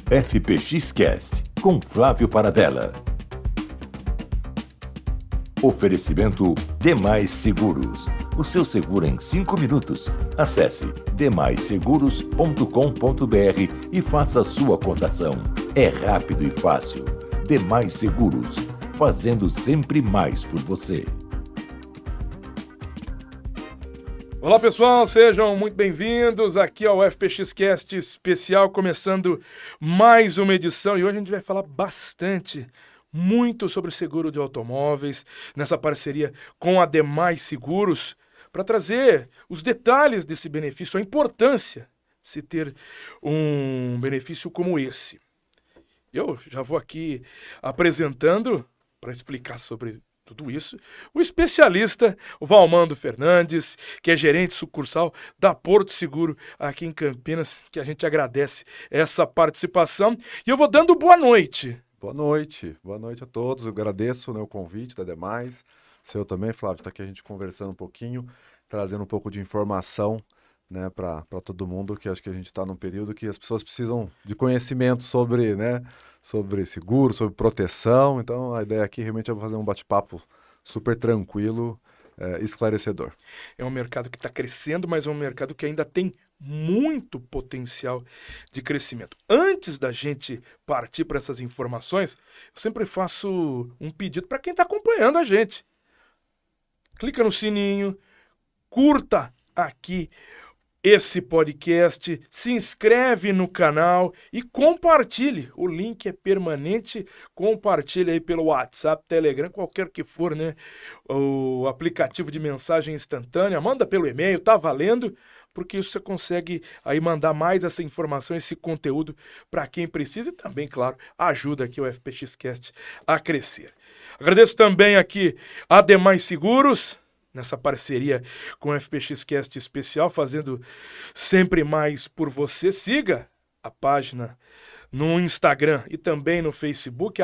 FPX Cast, com Flávio Paradella. Oferecimento Demais Seguros. O seu seguro em 5 minutos. Acesse demaisseguros.com.br e faça a sua cotação. É rápido e fácil. Demais Seguros, fazendo sempre mais por você. Olá pessoal, sejam muito bem-vindos aqui ao FPX Cast especial, começando mais uma edição, e hoje a gente vai falar muito sobre seguro de automóveis, nessa parceria com a Demais Seguros, para trazer os detalhes desse benefício, a importância de se ter um benefício como esse. Eu já vou aqui apresentando, para explicar sobre tudo isso, o especialista, o Valmando Fernandes, que é gerente sucursal da Porto Seguro aqui em Campinas, que a gente agradece essa participação. E eu vou dando boa noite. Boa noite a todos. Eu agradeço, o convite da Demais. Seu também, Flávio, está aqui a gente conversando um pouquinho, trazendo um pouco de informação, né, para todo mundo, que acho que a gente está num período que as pessoas precisam de conhecimento sobre, né, sobre seguro, sobre proteção. Então, a ideia aqui realmente é fazer um bate-papo super tranquilo, esclarecedor. É um mercado que está crescendo, mas é um mercado que ainda tem muito potencial de crescimento. Antes da gente partir para essas informações, eu sempre faço um pedido para quem está acompanhando a gente. Clica no sininho, curta aqui esse podcast, se inscreve no canal e compartilhe. O link é permanente, compartilhe aí pelo WhatsApp, Telegram, qualquer que for, né? O aplicativo de mensagem instantânea, manda pelo e-mail, tá valendo, porque você consegue aí mandar mais essa informação, esse conteúdo para quem precisa e também, claro, ajuda aqui o FPX Cast a crescer. Agradeço também aqui a Demais Seguros, nessa parceria com o FPX Cast especial, fazendo sempre mais por você. Siga a página no Instagram e também no Facebook,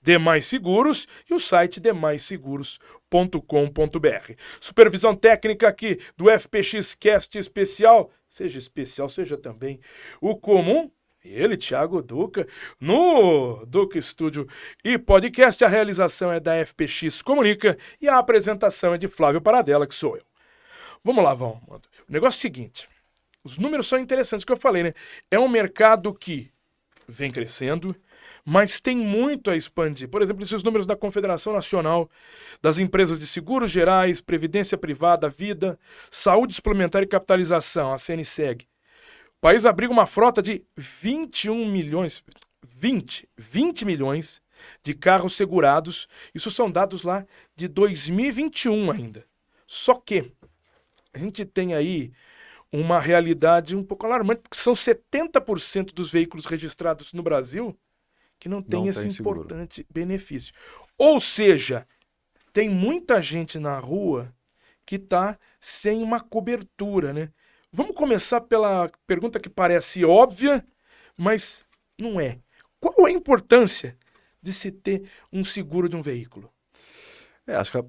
@DemaisSeguros, e o site demaisseguros.com.br. Supervisão técnica aqui do FPX Cast especial, seja também o comum. Ele, Thiago Duca, no Duca Estúdio e Podcast. A realização é da FPX Comunica e a apresentação é de Flávio Paradella, que sou eu. Vamos lá, Valmando. O negócio é o seguinte, os números são interessantes, que eu falei, né? É um mercado que vem crescendo, mas tem muito a expandir. Por exemplo, esses números da Confederação Nacional das Empresas de Seguros Gerais, Previdência Privada, Vida, Saúde Suplementar e Capitalização, a CNSEG. O país abriga uma frota de 20 milhões de carros segurados. Isso são dados lá de 2021 ainda. Só que a gente tem aí uma realidade um pouco alarmante, porque são 70% dos veículos registrados no Brasil que não tem esse importante benefício. Ou seja, tem muita gente na rua que está sem uma cobertura, né? Vamos começar pela pergunta que parece óbvia, mas não é. Qual é a importância de se ter um seguro de um veículo? Acho que,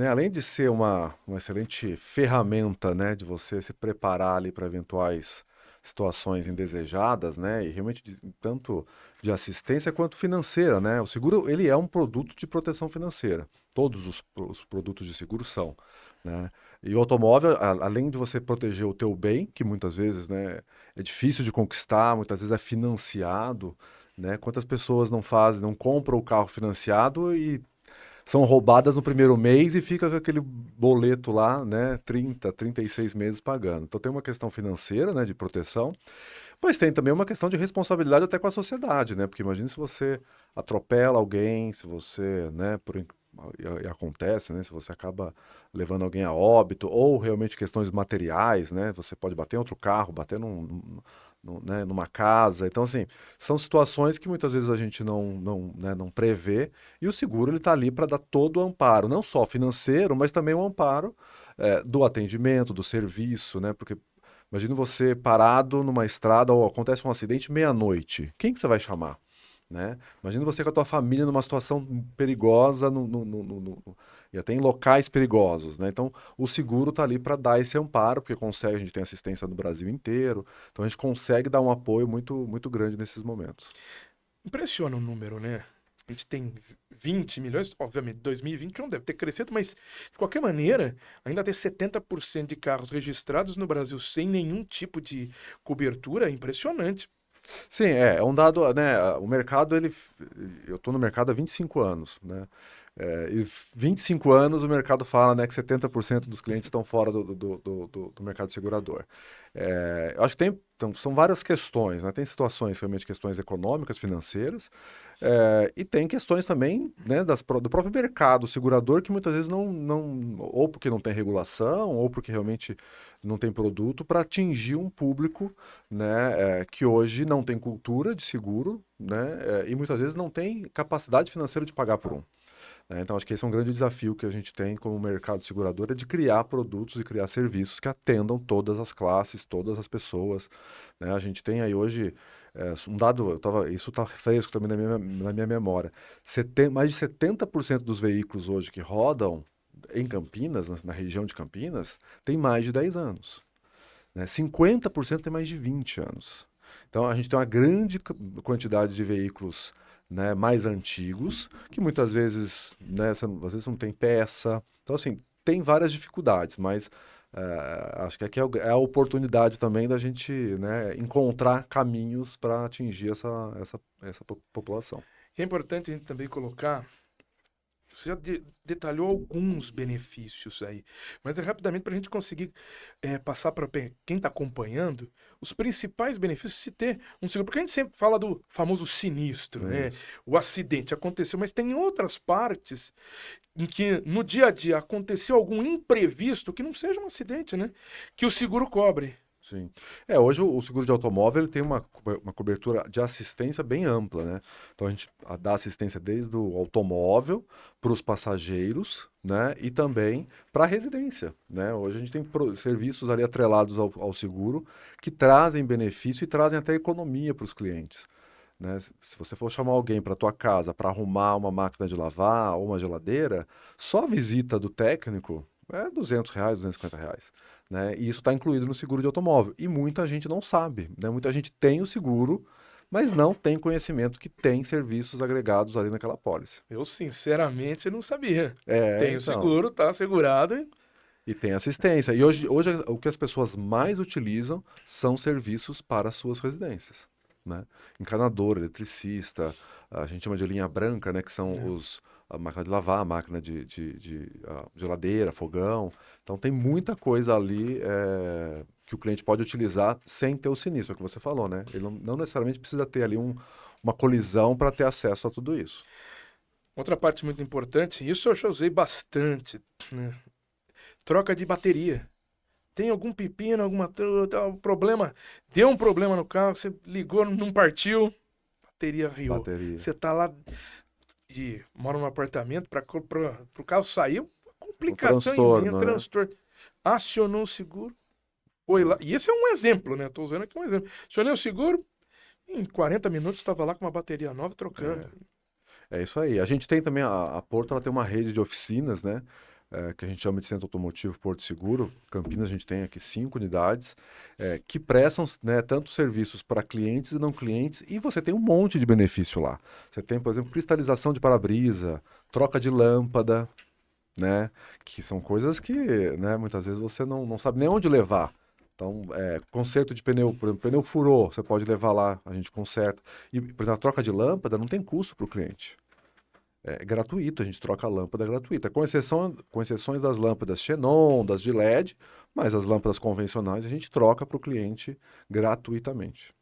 além de ser uma excelente ferramenta, né, de você se preparar ali para eventuais situações indesejadas, né, e realmente tanto de assistência quanto financeira, né? O seguro, ele é um produto de proteção financeira. Todos os produtos de seguro são, né? E o automóvel, além de você proteger o teu bem, que muitas vezes, né, é difícil de conquistar, muitas vezes é financiado, né? Quantas pessoas não compram o carro financiado e são roubadas no primeiro mês e fica com aquele boleto lá, né, 36 meses pagando. Então tem uma questão financeira, né, de proteção, mas tem também uma questão de responsabilidade até com a sociedade, né? Porque imagine se você atropela alguém, se você, né, e acontece, né, se você acaba levando alguém a óbito, ou realmente questões materiais, né, você pode bater em outro carro, bater né, numa casa. Então, assim, são situações que muitas vezes a gente não prevê, e o seguro está ali para dar todo o amparo, não só financeiro, mas também o amparo do atendimento, do serviço, né, porque imagina você parado numa estrada ou acontece um acidente meia-noite, quem que você vai chamar? né? Imagina você com a tua família numa situação perigosa e até em locais perigosos, né? Então, o seguro está ali para dar esse amparo, porque consegue, a gente tem assistência no Brasil inteiro, então a gente consegue dar um apoio muito, muito grande nesses momentos. Impressiona o número, né? A gente tem 20 milhões, obviamente, 2020 não deve ter crescido, mas de qualquer maneira, ainda ter 70% de carros registrados no Brasil sem nenhum tipo de cobertura é impressionante. Sim, é um dado, né? O mercado, eu estou no mercado há 25 anos, né? E 25 anos o mercado fala, né, que 70% dos clientes estão fora do mercado segurador. Eu acho que então, são várias questões, né? Tem situações, realmente, questões econômicas, financeiras, e tem questões também, né, do próprio mercado segurador, que muitas vezes ou porque não tem regulação, ou porque realmente não tem produto para atingir um público, né, que hoje não tem cultura de seguro, né, e muitas vezes não tem capacidade financeira de pagar por um. Então, acho que esse é um grande desafio que a gente tem como mercado segurador, é de criar produtos e criar serviços que atendam todas as classes, todas as pessoas, né? A gente tem aí hoje um dado, isso está fresco também na minha memória, mais de 70% dos veículos hoje que rodam em Campinas, na região de Campinas, tem mais de 10 anos, né? 50% tem mais de 20 anos. Então, a gente tem uma grande quantidade de veículos, né, mais antigos, que muitas vezes, né, às vezes não tem peça. Então, assim, tem várias dificuldades, mas acho que aqui é a oportunidade também da gente, né, encontrar caminhos para atingir essa população. E é importante a gente também colocar. Você já detalhou alguns benefícios aí, mas é rapidamente para a gente conseguir passar para quem está acompanhando os principais benefícios de se ter um seguro. Porque a gente sempre fala do famoso sinistro, né? Isso. O acidente aconteceu, mas tem outras partes em que no dia a dia aconteceu algum imprevisto que não seja um acidente, né? Que o seguro cobre. Sim. Hoje o seguro de automóvel ele tem uma cobertura de assistência bem ampla, né? Então a gente dá assistência desde o automóvel para os passageiros, né? E também para a residência, né? Hoje a gente tem serviços ali atrelados ao seguro que trazem benefício e trazem até economia para os clientes, né? Se você for chamar alguém para tua casa para arrumar uma máquina de lavar ou uma geladeira, só a visita do técnico é R$ 200, R$ 250, né? E isso está incluído no seguro de automóvel. E muita gente não sabe, né? Muita gente tem o seguro, mas não tem conhecimento que tem serviços agregados ali naquela pólice. Eu, sinceramente, não sabia. Tenho Então. seguro, tá assegurado. E tem assistência. E hoje o que as pessoas mais utilizam são serviços para as suas residências, né? Encanador, eletricista, a gente chama de linha branca, né? Que são a máquina de lavar, a máquina de geladeira, fogão. Então tem muita coisa ali que o cliente pode utilizar sem ter o sinistro, é o que você falou, né? Ele não necessariamente precisa ter ali uma colisão para ter acesso a tudo isso. Outra parte muito importante, isso eu já usei bastante, né? Troca de bateria. Tem algum pepino, problema? Deu um problema no carro, você ligou, não partiu, bateria riu. Bateria. Você tá lá e mora num apartamento para o carro sair, complicação imensa, Né? transtorno. Acionou o seguro, foi lá. E esse é um exemplo, né? Tô usando aqui um exemplo. Acionei o seguro, em 40 minutos estava lá com uma bateria nova trocando. É isso aí. A gente tem também, a Porto, ela tem uma rede de oficinas, né? Que a gente chama de Centro Automotivo Porto Seguro. Campinas, a gente tem aqui 5 unidades, que prestam, né, tanto serviços para clientes e não clientes, e você tem um monte de benefício lá. Você tem, por exemplo, cristalização de para-brisa, troca de lâmpada, né? Que são coisas que, né, muitas vezes você não sabe nem onde levar. Então, conserto de pneu, por exemplo, pneu furou, você pode levar lá, a gente conserta. E, por exemplo, a troca de lâmpada não tem custo para o cliente. É gratuito, a gente troca a lâmpada gratuita, com exceções das lâmpadas Xenon, das de LED, mas as lâmpadas convencionais a gente troca para o cliente gratuitamente.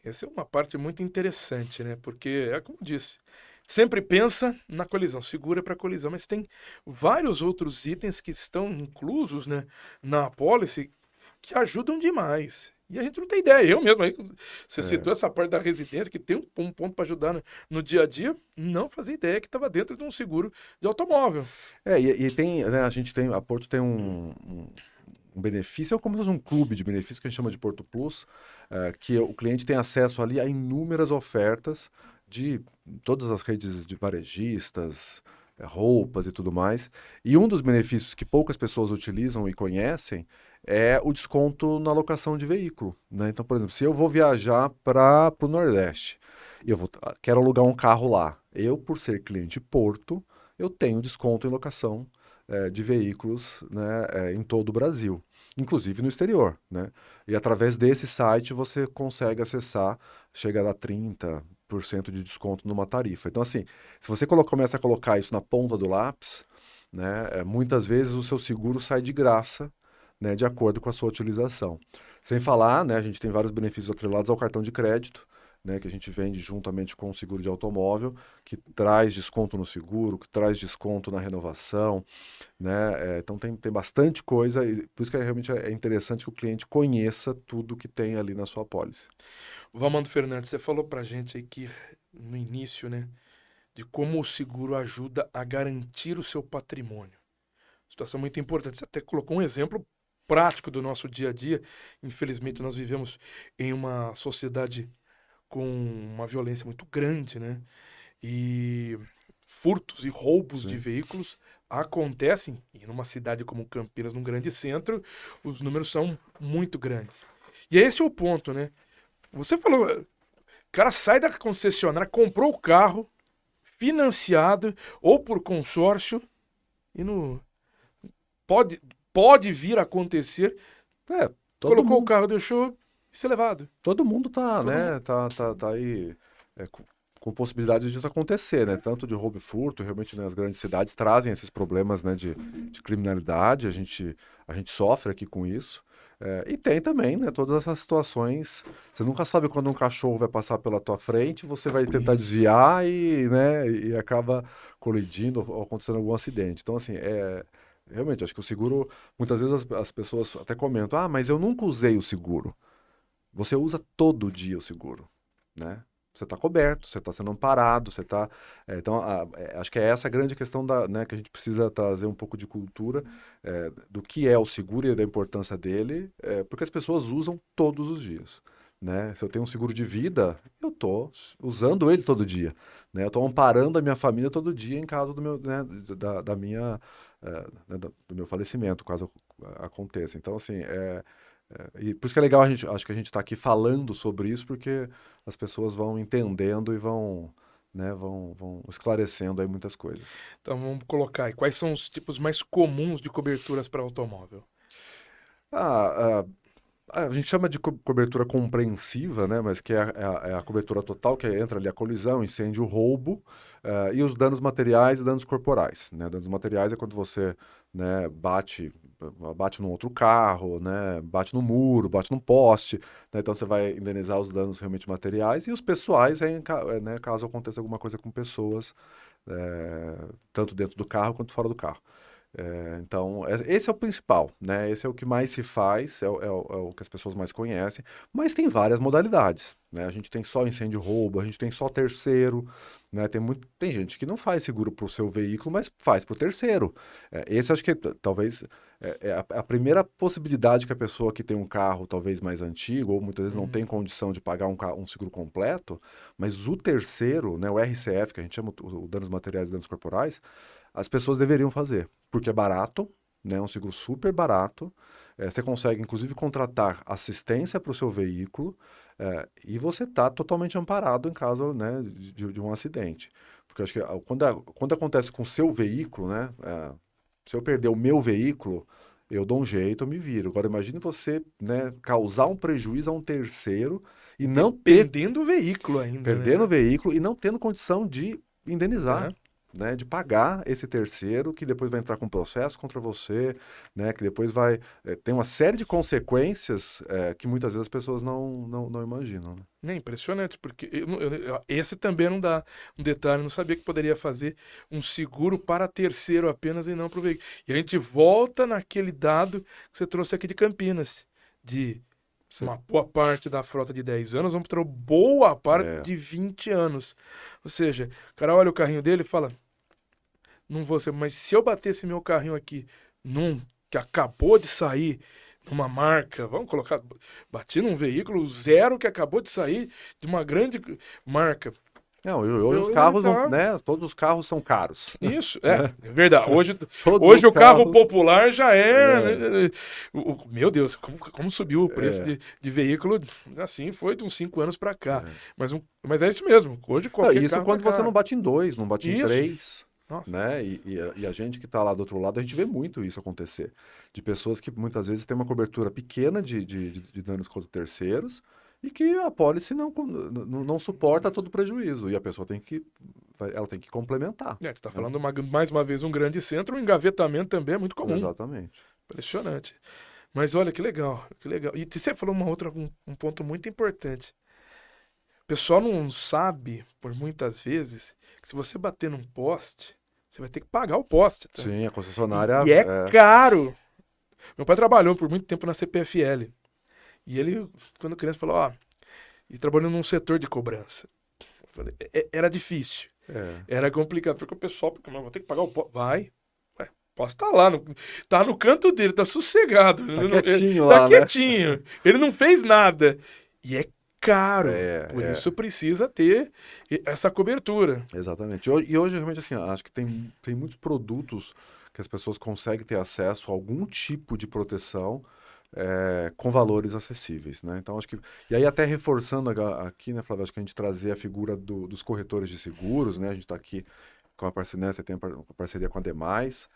Essa é uma parte muito interessante, né? Porque, como disse, sempre pensa na colisão, segura para colisão, mas tem vários outros itens que estão inclusos, né, na apólice que ajudam demais. E a gente não tem ideia. Eu mesmo, aí, você citou essa parte da residência, que tem um ponto para ajudar no dia a dia, não fazia ideia que estava dentro de um seguro de automóvel. E tem, né, a Porto tem um benefício, é como se fosse um clube de benefícios que a gente chama de Porto Plus, que o cliente tem acesso ali a inúmeras ofertas de todas as redes de varejistas, roupas e tudo mais. E um dos benefícios que poucas pessoas utilizam e conhecem é o desconto na locação de veículo, né? Então, por exemplo, se eu vou viajar para o Nordeste e quero alugar um carro lá, eu, por ser cliente Porto, eu tenho desconto em locação de veículos, né, em todo o Brasil, inclusive no exterior, né? E através desse site você consegue acessar, chega a dar 30% de desconto numa tarifa. Então, assim, se você começa a colocar isso na ponta do lápis, né, muitas vezes o seu seguro sai de graça, né, de acordo com a sua utilização. Sem falar, né, a gente tem vários benefícios atrelados ao cartão de crédito, né, que a gente vende juntamente com o seguro de automóvel, que traz desconto no seguro, que traz desconto na renovação, né? Então tem bastante coisa, e por isso que realmente é interessante que o cliente conheça tudo que tem ali na sua apólice. Valmando Fernandes, você falou pra gente aqui no início, né, de como o seguro ajuda a garantir o seu patrimônio. Situação muito importante. Você até colocou um exemplo prático do nosso dia a dia. Infelizmente, nós vivemos em uma sociedade com uma violência muito grande, né? E furtos e roubos de Sim. veículos acontecem, e numa cidade como Campinas, num grande centro, os números são muito grandes. E esse é o ponto, né? Você falou, o cara sai da concessionária, comprou o carro, financiado ou por consórcio, e pode vir a acontecer, colocou o carro, deixou e ser levado. Todo mundo tá, Todo né, mundo. tá aí com possibilidades disso acontecer, né? Tanto de roubo e furto, realmente, né, as grandes cidades trazem esses problemas, né, de criminalidade, a gente sofre aqui com isso. E tem também, né, todas essas situações, você nunca sabe quando um cachorro vai passar pela tua frente, você vai tentar Isso. desviar né, e acaba colidindo ou acontecendo algum acidente. Então, assim, realmente, acho que o seguro, muitas vezes as pessoas até comentam, mas eu nunca usei o seguro. Você usa todo dia o seguro, né? Você está coberto, você está sendo amparado, você está... então, acho que é essa a grande questão né, que a gente precisa trazer um pouco de cultura do que é o seguro e da importância dele, porque as pessoas usam todos os dias, né? Se eu tenho um seguro de vida, eu estou usando ele todo dia, né? Eu estou amparando a minha família todo dia em caso do meu, né, da minha, né, do meu falecimento, caso aconteça. Então, assim, e por isso que é legal, acho que a gente está aqui falando sobre isso, porque as pessoas vão entendendo e vão, né, vão esclarecendo aí muitas coisas. Então vamos colocar aí. Quais são os tipos mais comuns de coberturas para automóvel? Ah, a gente chama de cobertura compreensiva, né, mas que é a cobertura total, que entra ali a colisão, incêndio, roubo, e os danos materiais e danos corporais, né? Danos materiais é quando você, né, bate num outro carro, né, bate no muro, bate num poste, né, então você vai indenizar os danos realmente materiais, e os pessoais né, caso aconteça alguma coisa com pessoas, tanto dentro do carro quanto fora do carro. Então, esse é o principal, né? Esse é o que mais se faz, é o que as pessoas mais conhecem, mas tem várias modalidades, né? A gente tem só incêndio e roubo, a gente tem só terceiro, né? Tem gente que não faz seguro para o seu veículo, mas faz para o terceiro. Esse acho que talvez é a primeira possibilidade que a pessoa que tem um carro talvez mais antigo, ou muitas vezes não tem condição de pagar um seguro completo, mas o terceiro, né, o RCF, que a gente chama o danos materiais e danos corporais, as pessoas deveriam fazer, porque é barato, né? É um seguro super barato. Você consegue, inclusive, contratar assistência para o seu veículo e você está totalmente amparado em caso, né, de um acidente. Porque eu acho que quando acontece com o seu veículo, né, se eu perder o meu veículo, eu dou um jeito, eu me viro. Agora, imagine você, né, causar um prejuízo a um terceiro e não ter, Dependendo do veículo ainda, perdendo o né? veículo e não tendo condição de indenizar, É. né, de pagar esse terceiro que depois vai entrar com processo contra você, né, que depois vai ter uma série de consequências que muitas vezes as pessoas não imaginam, né? É impressionante, porque esse também não dá um detalhe, eu não sabia que poderia fazer um seguro para terceiro apenas e não para o veículo. E a gente volta naquele dado que você trouxe aqui de Campinas, de uma boa parte da frota de 10 anos, vamos para boa parte de 20 anos. Ou seja, o cara olha o carrinho dele e fala, não vou ser, mas se eu bater esse meu carrinho aqui que acabou de sair numa marca, vamos colocar, bati num veículo zero que acabou de sair de uma grande marca, Não, hoje os Ele carros, tá- né? Todos os carros são caros. Isso, é verdade. Hoje, Todos hoje os o carro carros. popular já é. Meu Deus, como subiu o preço É, de veículo? Assim foi de uns 5 anos para cá. é. Mas é isso mesmo. Hoje Não, qualquer isso carro tá quando você não caro. bate em dois, não bate em Isso. três, Nossa. né? E a gente que está lá do outro lado, a gente vê muito isso acontecer. De pessoas que muitas vezes têm uma cobertura pequena de danos contra terceiros e que a pólice não suporta todo o prejuízo. E a pessoa ela tem que complementar. É, tu tá Né? falando mais uma vez um grande centro, o engavetamento também é muito comum. Exatamente. Impressionante. Mas olha que legal, que legal. E você falou um ponto muito importante. O pessoal não sabe, por muitas vezes, que se você bater num poste, você vai ter que pagar o poste, tá? Sim, a E, concessionária. e é caro. Meu pai trabalhou por muito tempo na CPFL. E ele, quando criança, falou, ó, e trabalhando num setor de cobrança. Eu falei, era difícil, É. era complicado, porque o pessoal, porque eu vou ter que pagar o poste. Vai. Ué, poste tá lá, tá no canto dele, tá sossegado. Tá Ele não- quietinho tá lá, né? quietinho. Ele não fez nada. E é caro. Por É. isso precisa ter essa cobertura. Exatamente. E hoje, realmente, assim, acho que tem muitos produtos que as pessoas conseguem ter acesso a algum tipo de proteção com valores acessíveis, né? Então, acho que... E aí, até reforçando aqui, né, Flávio, acho que a gente trazer a figura dos corretores de seguros, né? A gente está aqui com a parceria, né, você tem uma parceria com a Demais.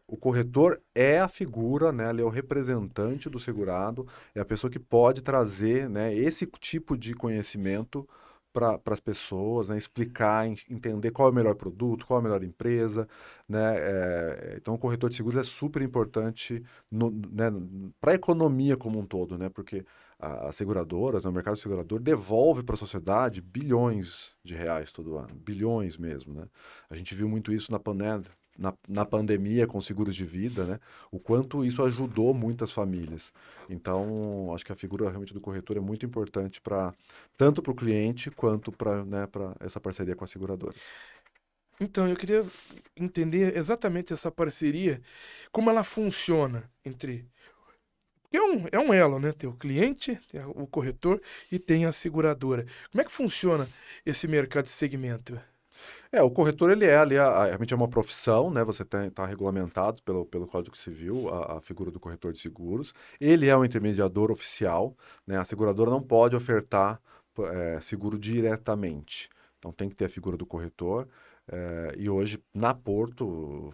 O corretor é a figura, né? Ele é o representante do segurado, é a pessoa que pode trazer, né, esse tipo de conhecimento para as pessoas, né, explicar, entender qual é o melhor produto, qual é a melhor empresa, né? Então, o corretor de seguros é super importante né, para a economia como um todo, né? Porque as seguradoras, né, o mercado segurador devolve para a sociedade bilhões de reais todo ano, bilhões mesmo, né? A gente viu muito isso na pandemia com seguros de vida, né? O quanto isso ajudou muitas famílias. Então, acho que a figura realmente do corretor é muito importante tanto para o cliente quanto para, né, para essa parceria com as seguradoras. Então, eu queria entender exatamente essa parceria, como ela funciona entre. Porque é um elo, né? Tem o cliente, tem o corretor e tem a seguradora. Como é que funciona esse mercado de segmento? O corretor, ele é ali, realmente é uma profissão, né? Você está regulamentado pelo Código Civil, a figura do corretor de seguros. Ele é um intermediador oficial, né? A seguradora não pode ofertar seguro diretamente. Então, tem que ter a figura do corretor. E hoje, na Porto,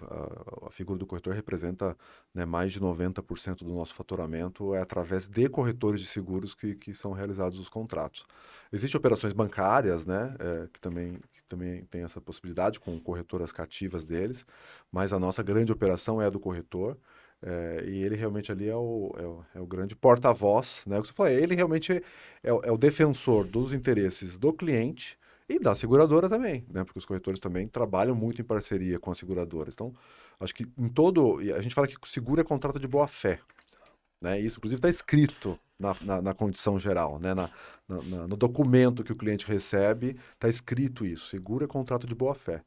a figura do corretor representa, né, mais de 90% do nosso faturamento através de corretores de seguros que são realizados os contratos. Existem operações bancárias, né, que também tem essa possibilidade com corretoras cativas deles, mas a nossa grande operação é a do corretor. E ele realmente ali é o grande porta-voz, né? O que você falou, ele realmente é o defensor dos interesses do cliente e da seguradora também, né? Porque os corretores também trabalham muito em parceria com as seguradoras. Então, acho que a gente fala que o seguro é contrato de boa-fé, né? Isso, inclusive, está escrito na condição geral, né? No documento que o cliente recebe, está escrito isso. Seguro é contrato de boa-fé.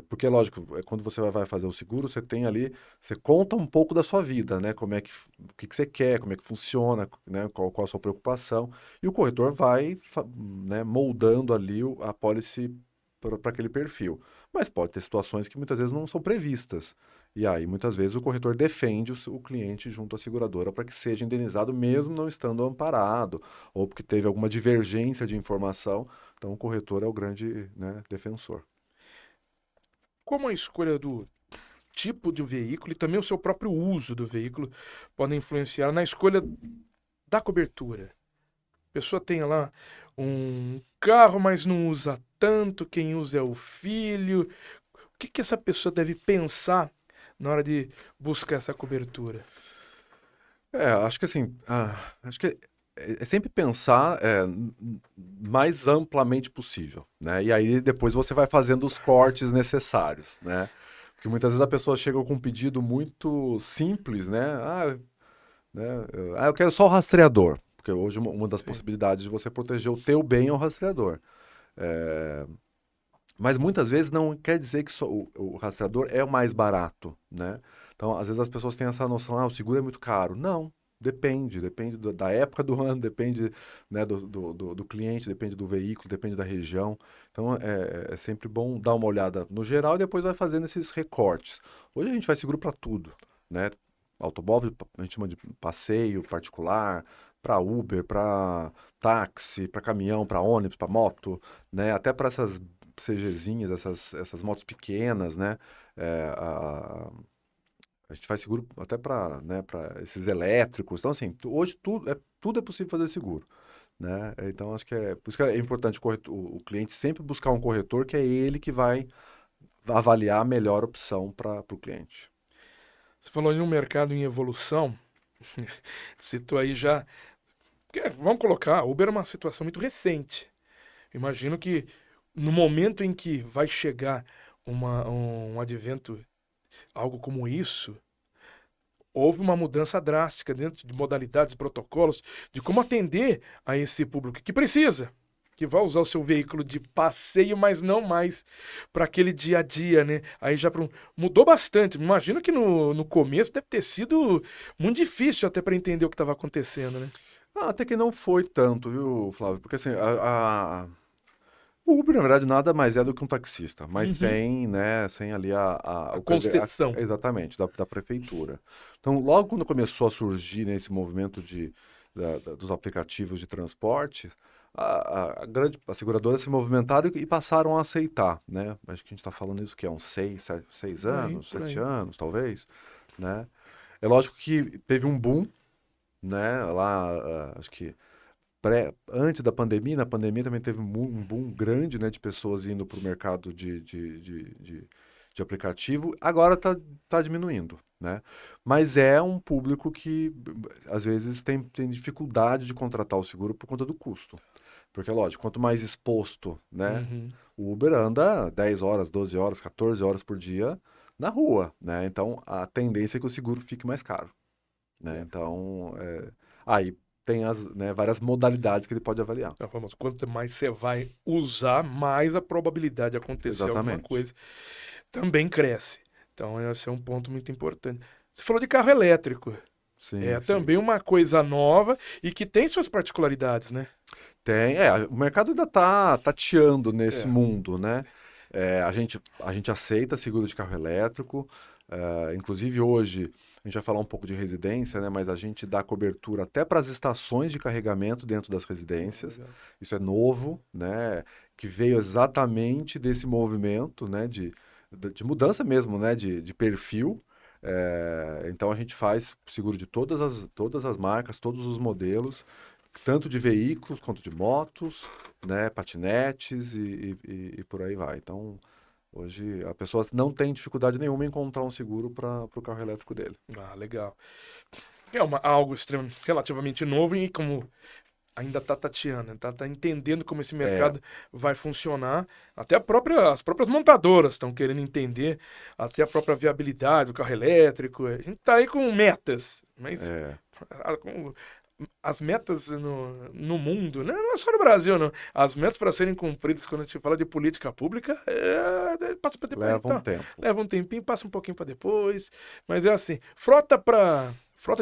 Porque, lógico, quando você vai fazer o seguro, você tem ali, você conta um pouco da sua vida, né? O que você quer, como é que funciona, né? Qual a sua preocupação. E o corretor vai, né, moldando ali a policy para aquele perfil. Mas pode ter situações que muitas vezes não são previstas. E aí, muitas vezes, o corretor defende o cliente junto à seguradora para que seja indenizado, mesmo não estando amparado, ou porque teve alguma divergência de informação. Então, o corretor é o grande, né, defensor. Como a escolha do tipo de veículo e também o seu próprio uso do veículo podem influenciar na escolha da cobertura? A pessoa tem lá um carro, mas não usa tanto, quem usa é o filho. O que essa pessoa deve pensar na hora de buscar essa cobertura? Acho que assim, acho que é sempre pensar mais amplamente possível, né? E aí depois você vai fazendo os cortes necessários, né? Porque muitas vezes a pessoa chega com um pedido muito simples, né? Eu quero só o rastreador, porque hoje uma das Sim. possibilidades de você proteger o teu bem é o rastreador. Mas muitas vezes não quer dizer que só o rastreador é o mais barato, né? Então, às vezes as pessoas têm essa noção, o seguro é muito caro. Não, depende da época do ano, depende, né, do cliente, depende do veículo, depende da região. Então, é sempre bom dar uma olhada no geral e depois vai fazendo esses recortes. Hoje a gente faz seguro para tudo, né? Automóvel, a gente chama de passeio particular, para Uber, para táxi, para caminhão, para ônibus, para moto, né? Até para essas CGzinhas, essas motos pequenas, né? É, a gente faz seguro até para, né, para esses elétricos. Então, assim, hoje tudo é possível fazer seguro, né? Então, acho que por isso que é importante o cliente sempre buscar um corretor que é ele que vai avaliar a melhor opção para o cliente. Você falou em um mercado em evolução, citou aí já. Vamos colocar, a Uber é uma situação muito recente. Imagino que no momento em que vai chegar um advento, algo como isso, houve uma mudança drástica dentro de modalidades, protocolos, de como atender a esse público que precisa, que vai usar o seu veículo de passeio, mas não mais para aquele dia a dia, né? Aí já mudou bastante. Imagino que no começo deve ter sido muito difícil até para entender o que estava acontecendo, né? Até que não foi tanto, viu, Flávio? Porque assim, o Uber, na verdade, nada mais é do que um taxista, mas Uhum. sem, né, sem ali A concessão. exatamente, da prefeitura. Então, logo quando começou a surgir, né, esse movimento dos aplicativos de transporte, as seguradoras se movimentaram e passaram a aceitar, né? Acho que a gente está falando isso que é uns 6 Por aí, anos, por 7 aí. anos, talvez, né? É lógico que teve um boom, né? Lá, acho que antes da pandemia, na pandemia também teve um boom grande, né, de pessoas indo para o mercado de aplicativo. Agora tá diminuindo, né? Mas é um público que às vezes tem dificuldade de contratar o seguro por conta do custo. Porque, lógico, quanto mais exposto, né? Uhum. O Uber anda 10 horas, 12 horas, 14 horas por dia na rua, né? Então, a tendência é que o seguro fique mais caro, né? É. Então, aí tem né, várias modalidades que ele pode avaliar. Então, vamos, quanto mais você vai usar, mais a probabilidade de acontecer alguma Exatamente. coisa também cresce. Então, esse é um ponto muito importante. Você falou de carro elétrico. Sim, É sim. também uma coisa nova e que tem suas particularidades, né? Tem, o mercado ainda tá tateando nesse É. mundo, né? A gente aceita seguro de carro elétrico, inclusive hoje a gente vai falar um pouco de residência, né? Mas a gente dá cobertura até para as estações de carregamento dentro das residências. Legal. Isso é novo, né? Que veio exatamente desse movimento, né? De mudança mesmo, né? De perfil. Então a gente faz seguro de todas as marcas, todos os modelos, tanto de veículos quanto de motos, né, patinetes e por aí vai. Então, hoje a pessoa não tem dificuldade nenhuma em encontrar um seguro para o carro elétrico dele. Ah, legal. É algo relativamente novo e como ainda está tateando, está entendendo como esse É, mercado vai funcionar. Até as próprias montadoras estão querendo entender até a própria viabilidade do carro elétrico. A gente está aí com metas, mas é, as metas no mundo, né? Não é só no Brasil, não. As metas para serem cumpridas quando a gente fala de política pública passa para depois. leva um Então, tempo. leva um tempinho, passa um pouquinho para depois. Mas é assim, frota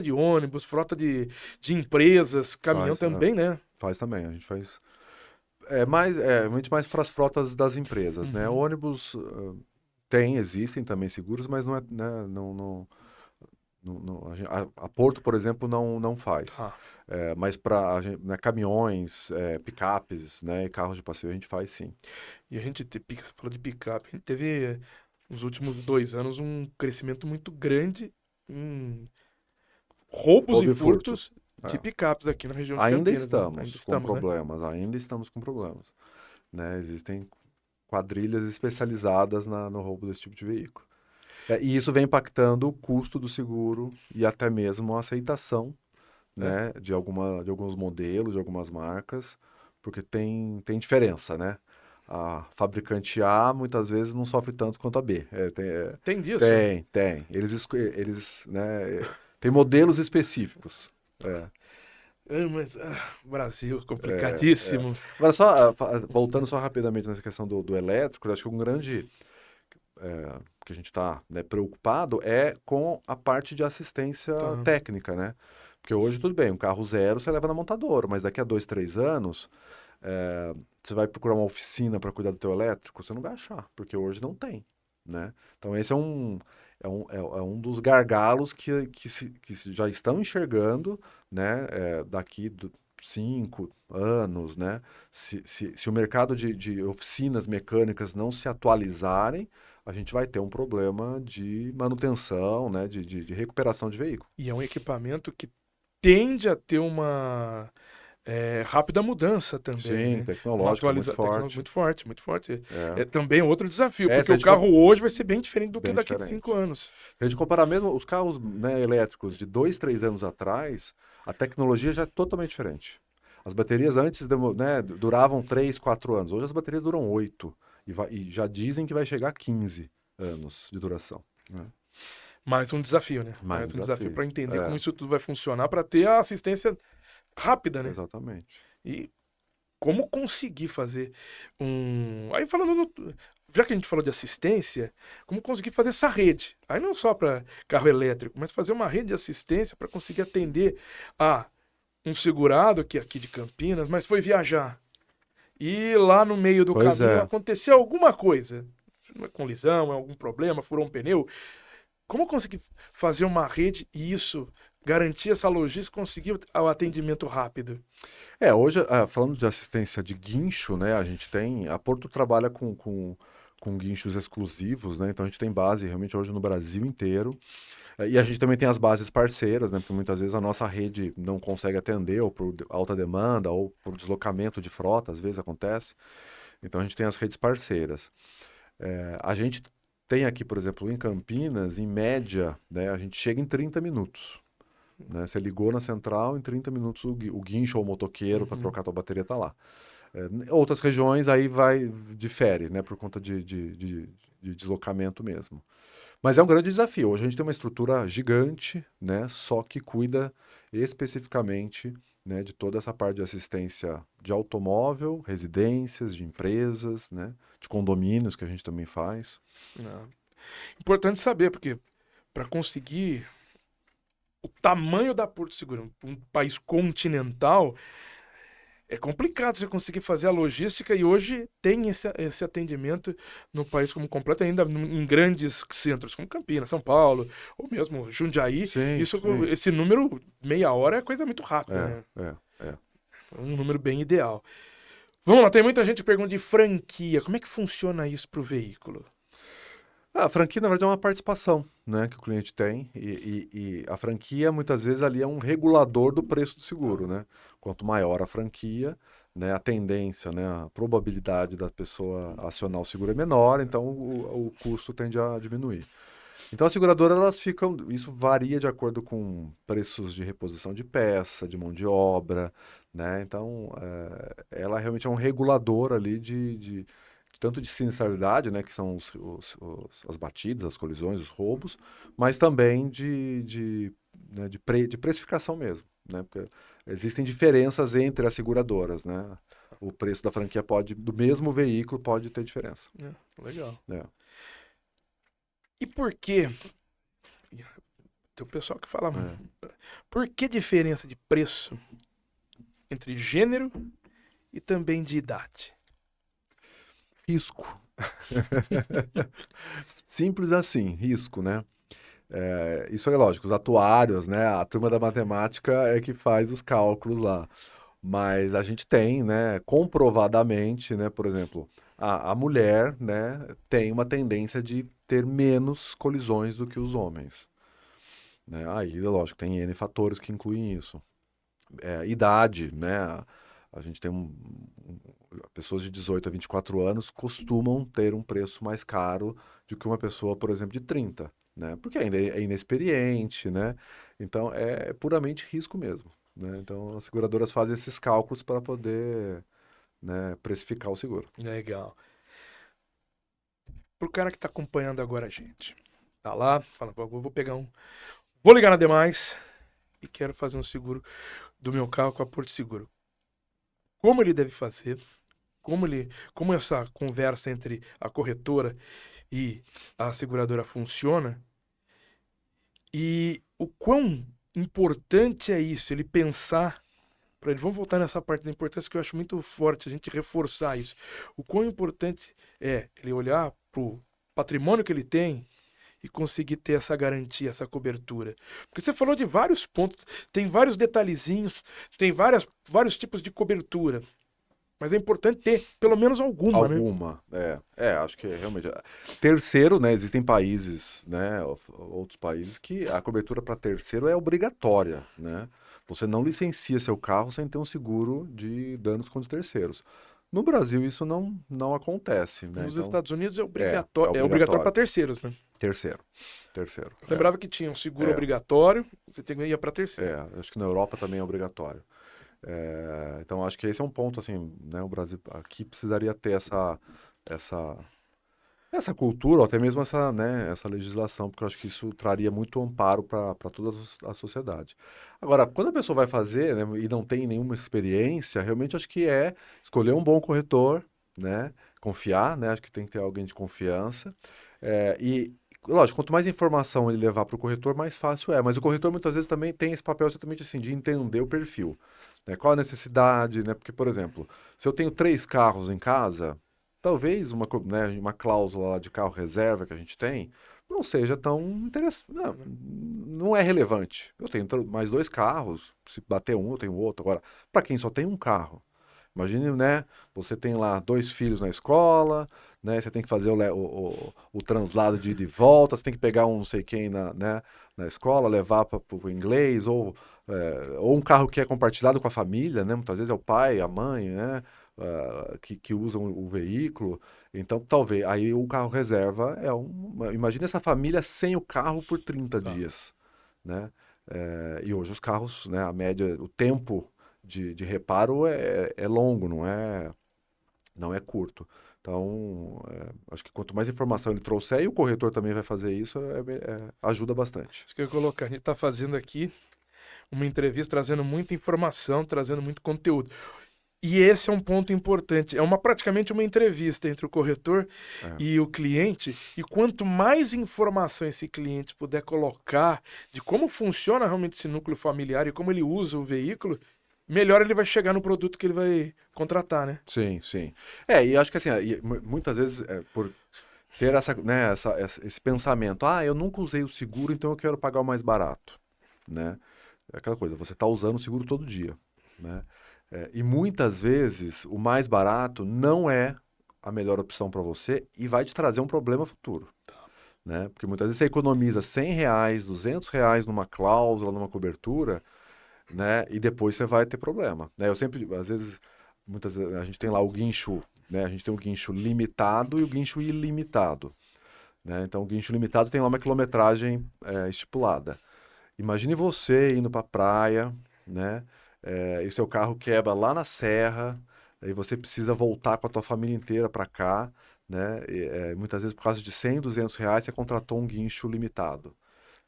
de ônibus, frota de empresas, caminhão Faz, também, né? faz também. A gente faz muito mais para as frotas das empresas, né? Uhum. Ônibus existem também seguros, mas não é, né, a Porto, por exemplo, não faz. Tá. Mas para caminhões, picapes, né, e carros de passeio a gente faz sim. E a gente, você falou de picape, a gente teve nos últimos 2 anos um crescimento muito grande em roubos e Roubo e furto. furtos de É. picapes aqui na região de Ainda Campinas, né? Ainda estamos com estamos, né? problemas, né? Existem quadrilhas especializadas no roubo desse tipo de veículo. E isso vem impactando o custo do seguro e até mesmo a aceitação, É. né, de alguns modelos, de algumas marcas, porque tem diferença, né? A fabricante A muitas vezes não sofre tanto quanto a B. Tem disso? Tem. Eles, né, tem modelos específicos. É. Mas, Brasil, É. complicadíssimo. Agora, só voltando só rapidamente nessa questão do elétrico, eu acho que um grande que a gente está, né, preocupado é com a parte de assistência Tá. técnica, né? Porque hoje, tudo bem, um carro zero você leva na montadora, mas daqui a 2, 3 anos, você vai procurar uma oficina para cuidar do teu elétrico, você não vai achar, porque hoje não tem, né? Então esse é um dos gargalos que já estão enxergando, né, daqui 5 anos, né? Se o mercado de oficinas mecânicas não se atualizarem, a gente vai ter um problema de manutenção, né, de recuperação de veículo. E é um equipamento que tende a ter uma rápida mudança também, Sim, né? Uma tecnológica muito tecnologia forte. muito forte, muito forte. É. É também outro desafio, É, porque se a o gente carro hoje vai ser bem diferente do que bem daqui de diferente. 5 anos. Se a gente comparar mesmo os carros, né, elétricos de 2, 3 anos atrás, a tecnologia já é totalmente diferente. As baterias antes, né, duravam 3, 4 anos. Hoje as baterias duram 8 e já dizem que vai chegar a 15 anos de duração, né? Mais um desafio, né? Mais Mais um um desafio desafio. para entender como É, isso tudo vai funcionar, para ter a assistência rápida, né? exatamente. E como conseguir fazer Aí falando. Já que a gente falou de assistência, como conseguir fazer essa rede? Aí não só para carro elétrico, mas fazer uma rede de assistência para conseguir atender a um segurado que é aqui de Campinas, mas foi viajar. E lá no meio do Pois caminho é. aconteceu alguma coisa. Uma colisão, algum problema, furou um pneu. Como conseguir fazer uma rede e isso, garantir essa logística, conseguir o atendimento rápido? Hoje, falando de assistência de guincho, né, a Porto trabalha com guinchos exclusivos, né, então a gente tem base realmente hoje no Brasil inteiro. E a gente também tem as bases parceiras, né? Porque muitas vezes a nossa rede não consegue atender, ou por alta demanda, ou por deslocamento de frota, às vezes acontece. Então a gente tem as redes parceiras. A gente tem aqui, por exemplo, em Campinas, em média, né, a gente chega em 30 minutos. Né? Você ligou na central, em 30 minutos o guincho ou o motoqueiro para trocar a tua bateria está lá. Outras regiões aí difere, né? Por conta de deslocamento mesmo. Mas é um grande desafio. Hoje a gente tem uma estrutura gigante, né? Só que cuida especificamente, né, de toda essa parte de assistência de automóvel, residências, de empresas, né? De condomínios que a gente também faz. Não. Importante saber, porque para conseguir o tamanho da Porto Seguro, um país continental, é complicado você conseguir fazer a logística e hoje tem esse atendimento no país como completo, ainda em grandes centros como Campinas, São Paulo, ou mesmo Jundiaí. Sim, sim. Esse número, meia hora, é coisa muito rápida, né? É. Um número bem ideal. Vamos lá, tem muita gente que pergunta de franquia. Como é que funciona isso para o veículo? A franquia, na verdade, é uma participação, né, que o cliente tem, e a franquia, muitas vezes, ali é um regulador do preço do seguro, né? Quanto maior a franquia, né, a tendência, né, a probabilidade da pessoa acionar o seguro é menor, então o custo tende a diminuir. Então, as seguradoras, elas ficam, isso varia de acordo com preços de reposição de peça, de mão de obra, né? Então, ela realmente é um regulador ali tanto de sinistralidade, né, que são as batidas, as colisões, os roubos, mas também né, de precificação mesmo, né, porque existem diferenças entre as seguradoras, né, o preço da franquia do mesmo veículo pode ter diferença. Legal. É. E por quê? Tem o pessoal que fala, por que diferença de preço entre gênero e também de idade? Risco. Simples assim, risco, né? Isso é lógico, os atuários, né? A turma da matemática é que faz os cálculos lá. Mas a gente tem, né, comprovadamente, né, por exemplo, a mulher, né, tem uma tendência de ter menos colisões do que os homens. Né? Aí, lógico, tem N fatores que incluem isso. Idade, né? A gente tem pessoas de 18 a 24 anos costumam ter um preço mais caro do que uma pessoa, por exemplo, de 30, né? Porque ainda é inexperiente, né? Então é puramente risco mesmo, né? Então as seguradoras fazem esses cálculos para poder, né, precificar o seguro. Legal. Pro cara que tá acompanhando agora a gente, tá lá, fala, vou pegar vou ligar na Demais e quero fazer um seguro do meu carro com a Porto Seguro. Como ele deve fazer? Como essa conversa entre a corretora e a seguradora funciona? E o quão importante é isso, ele pensar para ele. Vamos voltar nessa parte da importância que eu acho muito forte, a gente reforçar isso. O quão importante é ele olhar para o patrimônio que ele tem e conseguir ter essa garantia, essa cobertura. Porque você falou de vários pontos, tem vários detalhezinhos, tem vários tipos de cobertura. Mas é importante ter pelo menos alguma, né? Alguma, acho que realmente. Terceiro, né? Existem países, né? Outros países que a cobertura para terceiro é obrigatória, né? Você não licencia seu carro sem ter um seguro de danos contra terceiros. No Brasil isso não acontece, né? Nos Então, Estados Unidos é é obrigatório. É obrigatório para terceiros, né? Terceiro. Eu lembrava que tinha um seguro É. obrigatório, você tem que ir para terceiro. Acho que na Europa também é obrigatório. Então acho que esse é um ponto, assim, né? O Brasil aqui precisaria ter essa cultura, ou até mesmo essa legislação, porque eu acho que isso traria muito amparo para toda a sociedade. Agora, quando a pessoa vai fazer, né, e não tem nenhuma experiência, realmente acho que é escolher um bom corretor, né? Confiar, né? Acho que tem que ter alguém de confiança. E, lógico, quanto mais informação ele levar para o corretor, mais fácil é. Mas o corretor muitas vezes também tem esse papel exatamente assim, de entender o perfil, né? Qual a necessidade, né? Porque, por exemplo, se eu tenho 3 carros em casa, talvez uma cláusula lá de carro reserva que a gente tem não seja tão interessante. Não é relevante. Eu tenho mais 2 carros, se bater um, eu tenho outro. Agora, para quem só tem um carro, imagine, né? Você tem lá 2 filhos na escola, né? Você tem que fazer o translado de ida e volta, você tem que pegar um não sei quem na escola, levar para o inglês, ou um carro que é compartilhado com a família, né? Muitas vezes é o pai, a mãe, né? Que usam o veículo. Então, talvez, aí o carro reserva imagina essa família sem o carro por 30 Tá. dias, né? E hoje os carros, né? A média, o tempo de reparo é longo, não é curto. Então, acho que quanto mais informação ele trouxer, e o corretor também vai fazer isso, ajuda bastante. Isso que eu ia colocar. A gente está fazendo aqui uma entrevista trazendo muita informação, trazendo muito conteúdo. E esse é um ponto importante. Praticamente uma entrevista entre o corretor e o cliente. E quanto mais informação esse cliente puder colocar de como funciona realmente esse núcleo familiar e como ele usa o veículo, melhor ele vai chegar no produto que ele vai contratar, né? Sim, sim. E acho que assim, muitas vezes, por ter esse pensamento, eu nunca usei o seguro, então eu quero pagar o mais barato, né? É aquela coisa, você está usando o seguro todo dia, né? E muitas vezes o mais barato não é a melhor opção para você e vai te trazer um problema futuro, né? Porque muitas vezes você economiza R$ 100, R$ 200 numa cláusula, numa cobertura, né? E depois você vai ter problema, né? Às vezes, muitas vezes, a gente tem lá o guincho, né? A gente tem o guincho limitado e o guincho ilimitado, né? Então, o guincho limitado tem lá uma quilometragem estipulada. Imagine você indo para a praia, né? E seu carro quebra lá na serra, e você precisa voltar com a tua família inteira para cá, né? Muitas vezes por causa de R$ 100, R$ 200 você contratou um guincho limitado,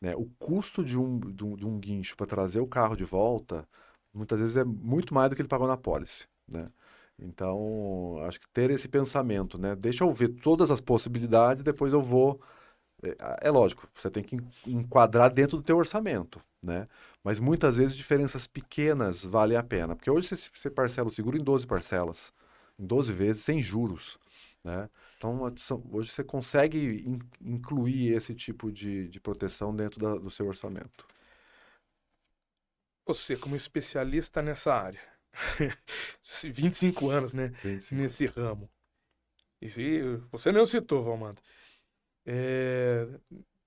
né? O custo de um guincho para trazer o carro de volta, muitas vezes é muito mais do que ele pagou na pólice, né? Então, acho que ter esse pensamento, né? Deixa eu ver todas as possibilidades, depois eu vou. É lógico, você tem que enquadrar dentro do teu orçamento, né? Mas muitas vezes diferenças pequenas valem a pena, porque hoje você parcela o seguro em 12 parcelas, em 12 vezes, sem juros, né? Então, hoje você consegue incluir esse tipo de proteção dentro do seu orçamento. Você, como especialista nessa área, 25 anos, né? 25. Nesse ramo. E você mesmo citou, Valmando.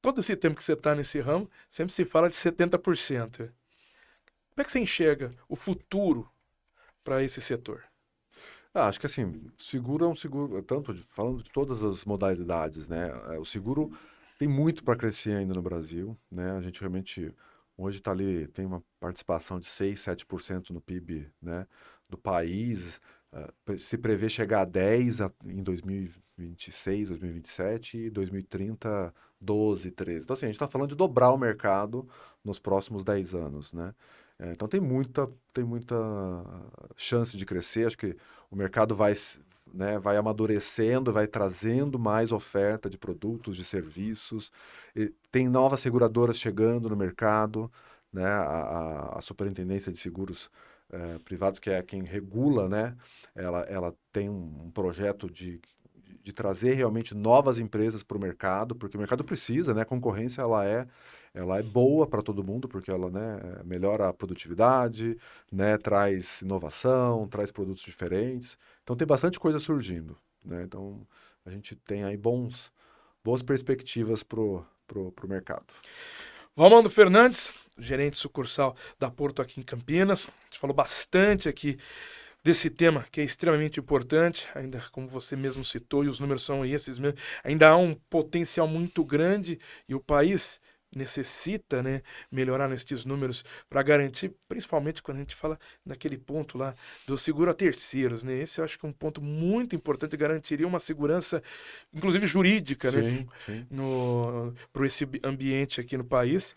Todo esse tempo que você está nesse ramo, sempre se fala de 70%. Como é que você enxerga o futuro para esse setor? Acho que assim, seguro é um seguro, falando de todas as modalidades, né? O seguro tem muito para crescer ainda no Brasil, né? A gente realmente hoje está ali, tem uma participação de 6, 7% no PIB, né, do país. Se prevê chegar a 10 em 2026, 2027 e 2030, 12, 13. Então, assim, a gente está falando de dobrar o mercado nos próximos 10 anos, né? Então tem muita chance de crescer. Acho que o mercado vai amadurecendo, vai trazendo mais oferta de produtos, de serviços. E tem novas seguradoras chegando no mercado, né, a Superintendência de Seguros Privados, que é quem regula, né, ela tem um projeto de trazer realmente novas empresas para o mercado, porque o mercado precisa, né, a concorrência ela é boa para todo mundo, porque ela, né, melhora a produtividade, né, traz inovação, traz produtos diferentes. Então tem bastante coisa surgindo, né? Então a gente tem aí boas perspectivas pro mercado. Valmando Fernandes, gerente sucursal da Porto aqui em Campinas. A gente falou bastante aqui desse tema que é extremamente importante, ainda como você mesmo citou, e os números são esses mesmo, ainda há um potencial muito grande e o país necessita, né, melhorar nestes números para garantir, principalmente quando a gente fala naquele ponto lá do seguro a terceiros, né? Esse eu acho que é um ponto muito importante, garantiria uma segurança, inclusive jurídica, né, para esse ambiente aqui no país.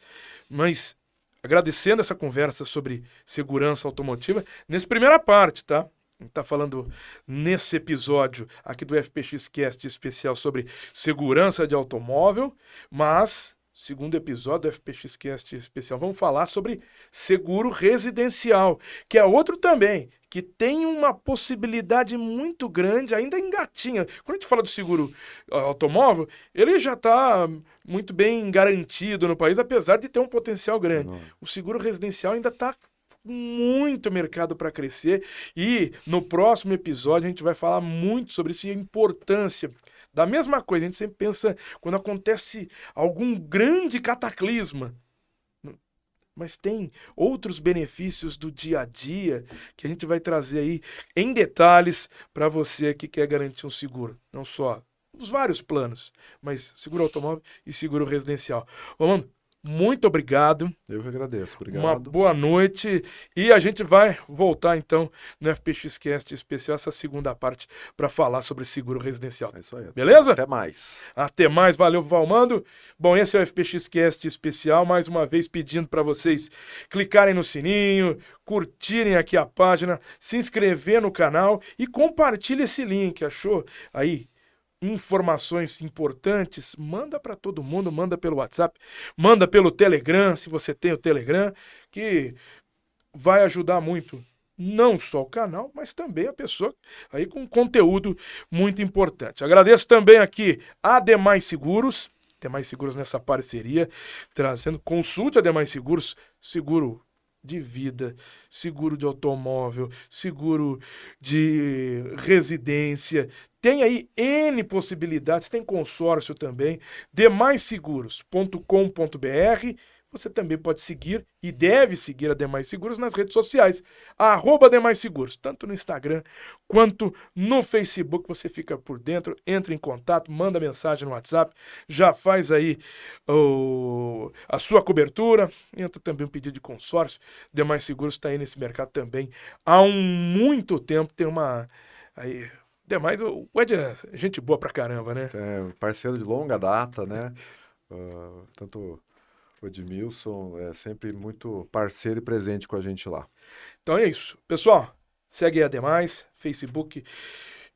Mas agradecendo essa conversa sobre segurança automotiva, nessa primeira parte, tá? A gente tá falando nesse episódio aqui do FPX Cast especial sobre segurança de automóvel, mas segundo episódio do FPX Cast especial, vamos falar sobre seguro residencial, que é outro também, que tem uma possibilidade muito grande, ainda engatinha. Quando a gente fala do seguro automóvel, ele já está muito bem garantido no país, apesar de ter um potencial grande. O seguro residencial ainda está muito mercado para crescer e no próximo episódio a gente vai falar muito sobre isso e a importância. Da mesma coisa, a gente sempre pensa quando acontece algum grande cataclisma, mas tem outros benefícios do dia a dia que a gente vai trazer aí em detalhes para você que quer garantir um seguro. Não só os vários planos, mas seguro automóvel e seguro residencial. Vamos, muito obrigado. Eu que agradeço, obrigado. Uma boa noite e a gente vai voltar então no FPX Cast especial, essa segunda parte, para falar sobre seguro residencial. É isso aí. Beleza? Até mais. Até mais, valeu, Valmando. Bom, esse é o FPX Cast especial, mais uma vez pedindo para vocês clicarem no sininho, curtirem aqui a página, se inscrever no canal e compartilhe esse link, achou? Aí, informações importantes, manda para todo mundo, manda pelo WhatsApp, manda pelo Telegram, se você tem o Telegram, que vai ajudar muito, não só o canal, mas também a pessoa aí com conteúdo muito importante. Agradeço também aqui a Demais Seguros nessa parceria, trazendo, consulte a Demais Seguros, seguro de vida, seguro de automóvel, seguro de residência, tem aí N possibilidades, tem consórcio também, demaisseguros.com.br. Você também pode seguir e deve seguir a Demais Seguros nas redes sociais, @DemaisSeguros, tanto no Instagram quanto no Facebook. Você fica por dentro, entra em contato, manda mensagem no WhatsApp, já faz aí a sua cobertura, entra também um pedido de consórcio. Demais Seguros está aí nesse mercado também há muito tempo, tem uma... aí, Demais, o Ed é gente boa pra caramba, né? É, parceiro de longa data, né? Tanto o Edmilson é sempre muito parceiro e presente com a gente lá. Então é isso. Pessoal, segue a Demais, Facebook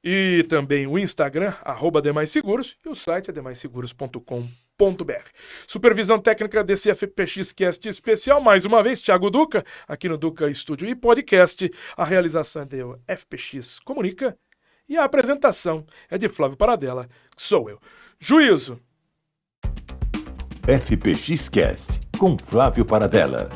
e também o Instagram, @DemaisSeguros, e o site é demaisseguros.com.br. Supervisão técnica desse FPX Cast especial, mais uma vez, Thiago Duca, aqui no Duca Estúdio e Podcast. A realização é do FPX Comunica e a apresentação é de Flávio Paradella, que sou eu. Juízo! FPX Cast, com Flávio Paradella.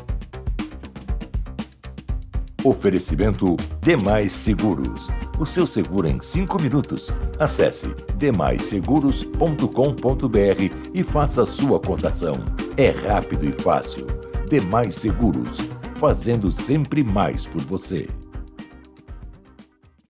Oferecimento Demais Seguros. O seu seguro em 5 minutos. Acesse demaisseguros.com.br e faça a sua cotação. É rápido e fácil. Demais Seguros, fazendo sempre mais por você.